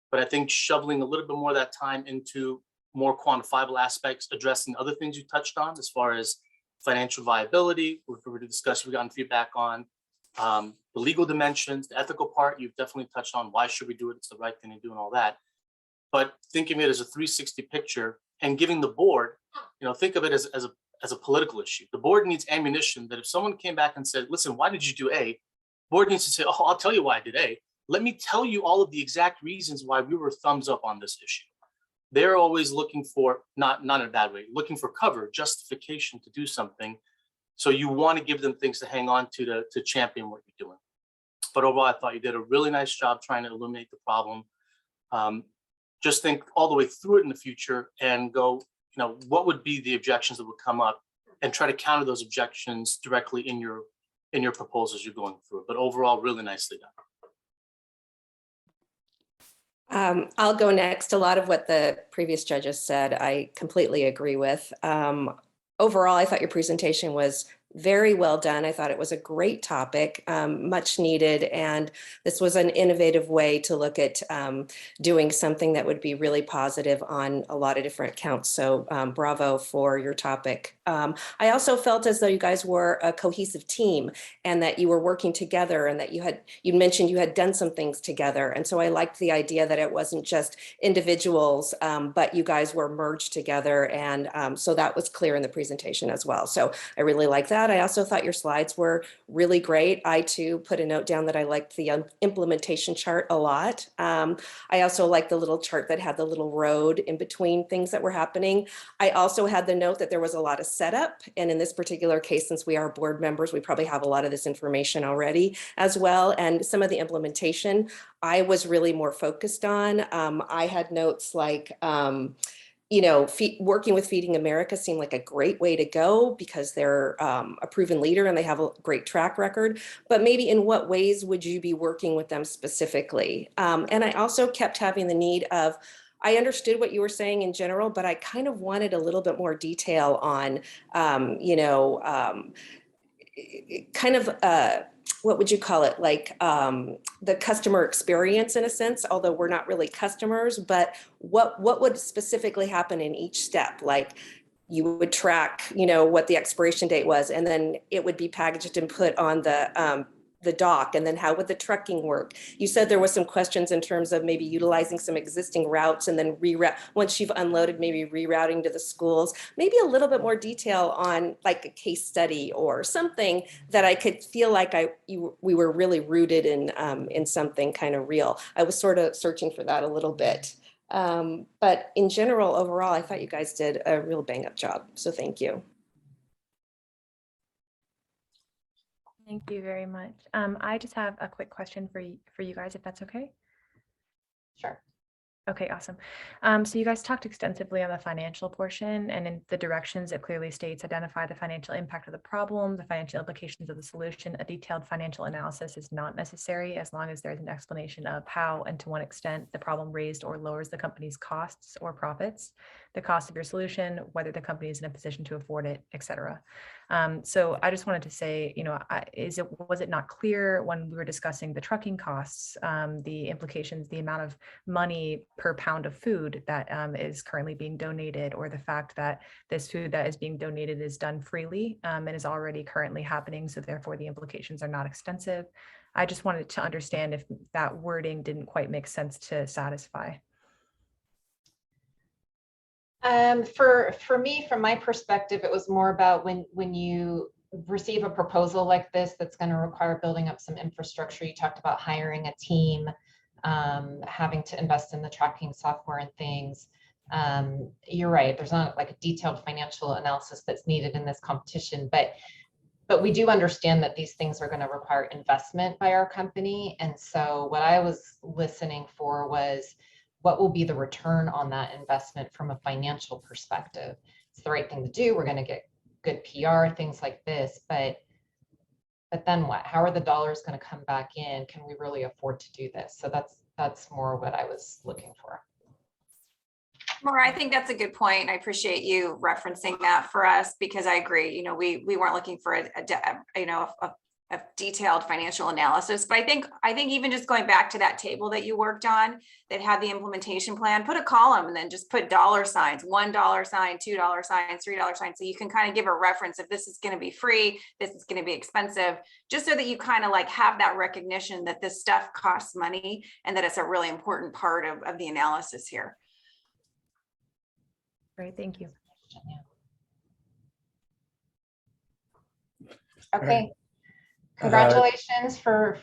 But I think shoveling a little bit more of that time into more quantifiable aspects, addressing other things you touched on as far as financial viability, we've already discussed, we've gotten feedback on, the legal dimensions, the ethical part, you've definitely touched on why should we do it, it's the right thing to do and all that. But thinking of it as a 360 picture and giving the board, think of it as a political issue. The board needs ammunition that if someone came back and said, listen, why did you do A? Board needs to say, oh, I'll tell you why I did A. Let me tell you all of the exact reasons why we were thumbs up on this issue. They're always looking for, not in a bad way, looking for cover, justification to do something. So you want to give them things to hang on to champion what you're doing. But overall, I thought you did a really nice job trying to illuminate the problem. Just think all the way through it in the future and go, what would be the objections that would come up and try to counter those objections directly in your proposals you're going through. But overall, really nicely done. I'll go next. A lot of what the previous judges said, I completely agree with. Overall, I thought your presentation was very well done. I thought it was a great topic, much needed. And this was an innovative way to look at doing something that would be really positive on a lot of different counts. So bravo for your topic. I also felt as though you guys were a cohesive team and that you were working together, and that you mentioned you had done some things together. And so I liked the idea that it wasn't just individuals, but you guys were merged together. And so that was clear in the presentation as well. So I really like that. I also thought your slides were really great. I too put a note down that I liked the implementation chart a lot. I also liked the little chart that had the little road in between things that were happening. I also had the note that there was a lot of setup. And in this particular case, since we are board members, we probably have a lot of this information already as well. And some of the implementation, I was really more focused on. I had notes like, you know, working with Feeding America seemed like a great way to go because they're a proven leader and they have a great track record. But maybe in what ways would you be working with them specifically? And I also kept having the need of, I understood what you were saying in general, but I kind of wanted a little bit more detail on, kind of, what would you call it? Like the customer experience in a sense, although we're not really customers, but what would specifically happen in each step? Like you would track, you know, what the expiration date was, and then it would be packaged and put on the dock, and then how would the trucking work? You said there was some questions in terms of maybe utilizing some existing routes and then reroute once you've unloaded, maybe rerouting to the schools. Maybe a little bit more detail on like a case study or something that I could feel like we were really rooted in something kind of real. I was sort of searching for that a little bit. But in general, overall, I thought you guys did a real bang-up job. So thank you. Thank you very much. I just have a quick question for you guys, if that's okay. Sure. Okay, awesome. So you guys talked extensively on the financial portion, and in the directions it clearly states identify the financial impact of the problem, the financial implications of the solution. A detailed financial analysis is not necessary as long as there's an explanation of how and to what extent the problem raised or lowers the company's costs or profits, the cost of your solution, whether the company is in a position to afford it, etc. So I just wanted to say, you know, was it not clear when we were discussing the trucking costs, the implications, the amount of money per pound of food that is currently being donated, or the fact that this food that is being donated is done freely and is already currently happening, so therefore the implications are not extensive. I just wanted to understand if that wording didn't quite make sense to satisfy. For me, from my perspective, it was more about when you receive a proposal like this that's going to require building up some infrastructure. You talked about hiring a team, having to invest in the tracking software and things. You're right, there's not like a detailed financial analysis that's needed in this competition, but we do understand that these things are going to require investment by our company. And so what I was listening for was, what will be the return on that investment from a financial perspective? It's the right thing to do. We're going to get good PR, things like this, but then what? How are the dollars going to come back in? Can we really afford to do this? So that's more what I was looking for. Maura, I think that's a good point. I appreciate you referencing that for us, because I agree. You know, we weren't looking for a detailed financial analysis, but I think even just going back to that table that you worked on that had the implementation plan, put a column and then just put dollar signs, $1 sign, $2 signs, $3 signs, so you can kind of give a reference if this is going to be free, this is going to be expensive, just so that you kind of like have that recognition that this stuff costs money and that it's a really important part of the analysis here. Great, thank you. Okay. Congratulations for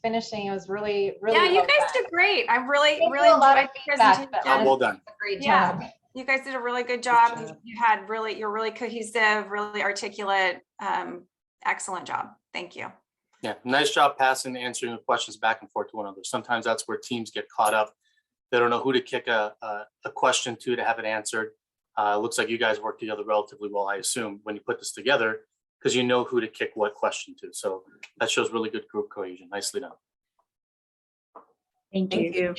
finishing. It was really yeah, you well guys done. did great. I really a lot of enjoyed the feedback, but presentation. Well done. Great Yeah. job. You guys did a really good job. You're really cohesive, really articulate. Excellent job. Thank you. Yeah, nice job passing and answering the questions back and forth to one another. Sometimes that's where teams get caught up. They don't know who to kick a question to have it answered. Looks like you guys work together relatively well, I assume, when you put this together, because you know who to kick what question to. So that shows really good group cohesion. Nicely done. Thank you.